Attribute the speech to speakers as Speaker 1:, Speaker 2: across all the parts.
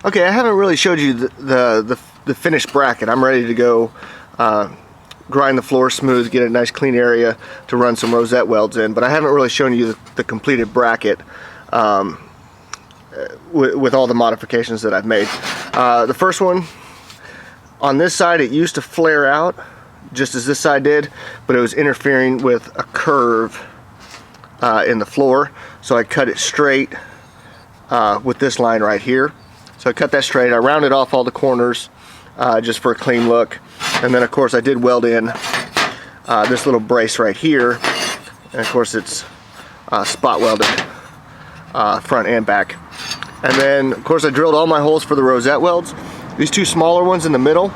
Speaker 1: Okay, I haven't really showed you the finished bracket. I'm ready to go grind the floor smooth, get a nice clean area to run some rosette welds in, but I haven't really shown you the completed bracket with all the modifications that I've made. The first one, on this side it used to flare out just as this side did, but it was interfering with a curve in the floor, so I cut it straight with this line right here. So I cut that straight, I rounded off all the corners just for a clean look, and then of course I did weld in this little brace right here, and of course it's spot welded front and back. And then of course I drilled all my holes for the rosette welds. These two smaller ones in the middle,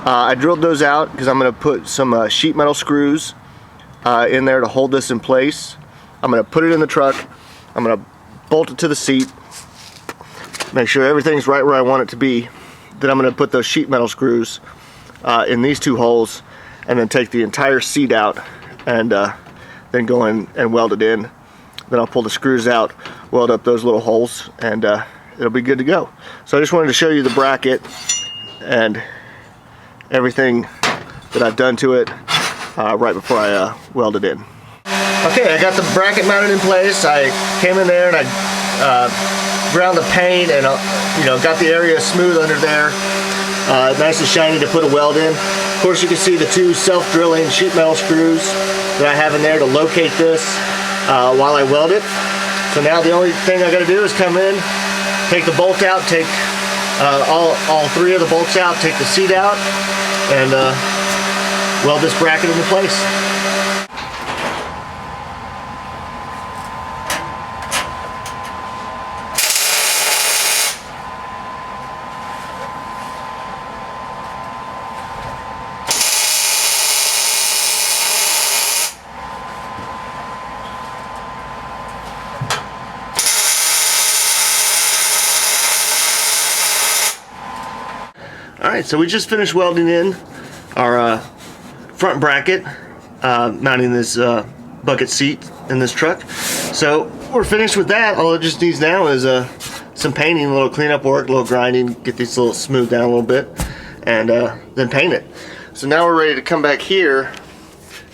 Speaker 1: I drilled those out because I'm going to put some sheet metal screws in there to hold this in place. I'm going to put it in the truck, I'm going to bolt it to the seat, make sure everything's right where I want it to be. Then I'm going to put those sheet metal screws in these two holes, and then take the entire seat out and then go in and weld it in. Then I'll pull the screws out, weld up those little holes, and it'll be good to go. So I just wanted to show you the bracket and everything that I've done to it right before I weld it in. Okay, I got the bracket mounted in place. I came in there and I ground the paint and got the area smooth under there, nice and shiny to put a weld in. Of course, you can see the two self-drilling sheet metal screws that I have in there to locate this while I weld it. So now the only thing I got to do is come in, take the bolt out, take all three of the bolts out, take the seat out, and weld this bracket into place. Alright, so we just finished welding in our front bracket, mounting this bucket seat in this truck. So we're finished with that. All it just needs now is some painting, a little cleanup work, a little grinding, get these little smoothed down a little bit, and then paint it. So now we're ready to come back here,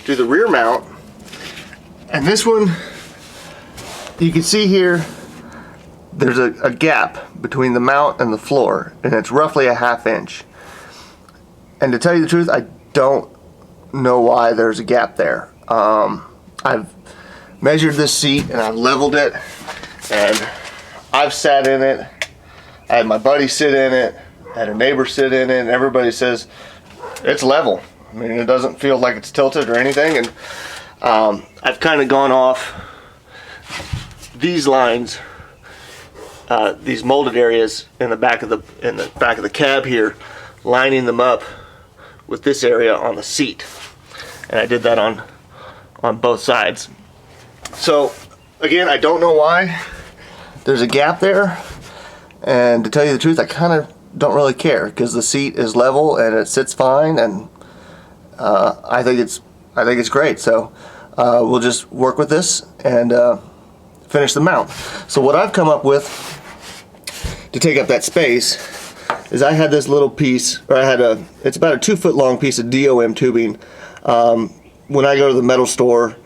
Speaker 1: do the rear mount. And this one, you can see here, there's a gap between the mount and the floor, and it's roughly a 1/2 inch. And to tell you the truth, I don't know why there's a gap there. I've measured this seat and I've leveled it, and I've sat in it. I had my buddy sit in it, I had a neighbor sit in it, and everybody says it's level. I mean, it doesn't feel like it's tilted or anything. And I've kind of gone off these lines, these molded areas in the back of the cab here, lining them up with this area on the seat, and I did that on both sides. So again, I don't know why there's a gap there, and to tell you the truth, I kind of don't really care because the seat is level and it sits fine, and I think it's great. So we'll just work with this and finish the mount. So what I've come up with to take up that space is I had this little piece, or it's about a 2-foot long piece of DOM tubing. When I go to the metal store,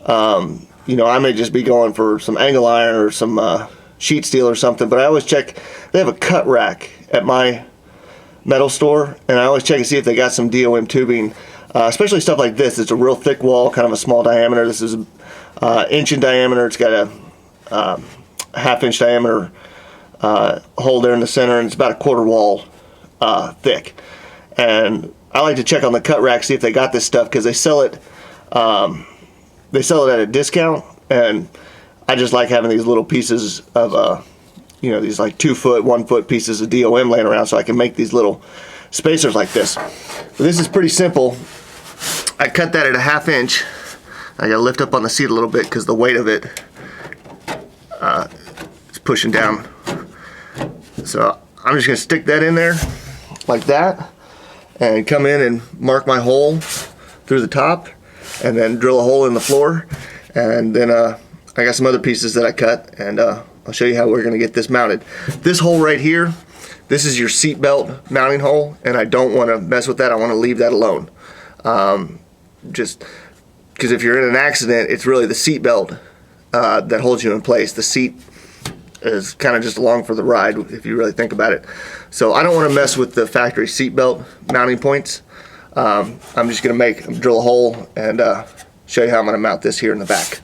Speaker 1: I may just be going for some angle iron or some sheet steel or something, but I always check. They have a cut rack at my metal store, and I always check and see if they got some DOM tubing, especially stuff like this. It's a real thick wall, kind of a small diameter. This is an inch in diameter. It's got a 1/2 inch diameter hole there in the center, and it's about a 1/4 wall thick. And I like to check on the cut rack, see if they got this stuff, because they sell it at a discount, and I just like having these little pieces of these like 2-foot, 1-foot pieces of DOM laying around, so I can make these little spacers like this. But this is pretty simple. I cut that at a 1/2 inch. I gotta lift up on the seat a little bit because the weight of it is pushing down. So I'm just gonna stick that in there like that, and come in and mark my hole through the top, and then drill a hole in the floor. And then I got some other pieces that I cut, and I'll show you how we're gonna get this mounted. This hole right here, This is your seat belt mounting hole, and I don't want to mess with that. I want to leave that alone. Just because if you're in an accident, it's really the seat belt that holds you in place. The seat is kind of just along for the ride if you really think about it. So I don't want to mess with the factory seat belt mounting points. I'm just going to drill a hole and show you how I'm going to mount this here in the back.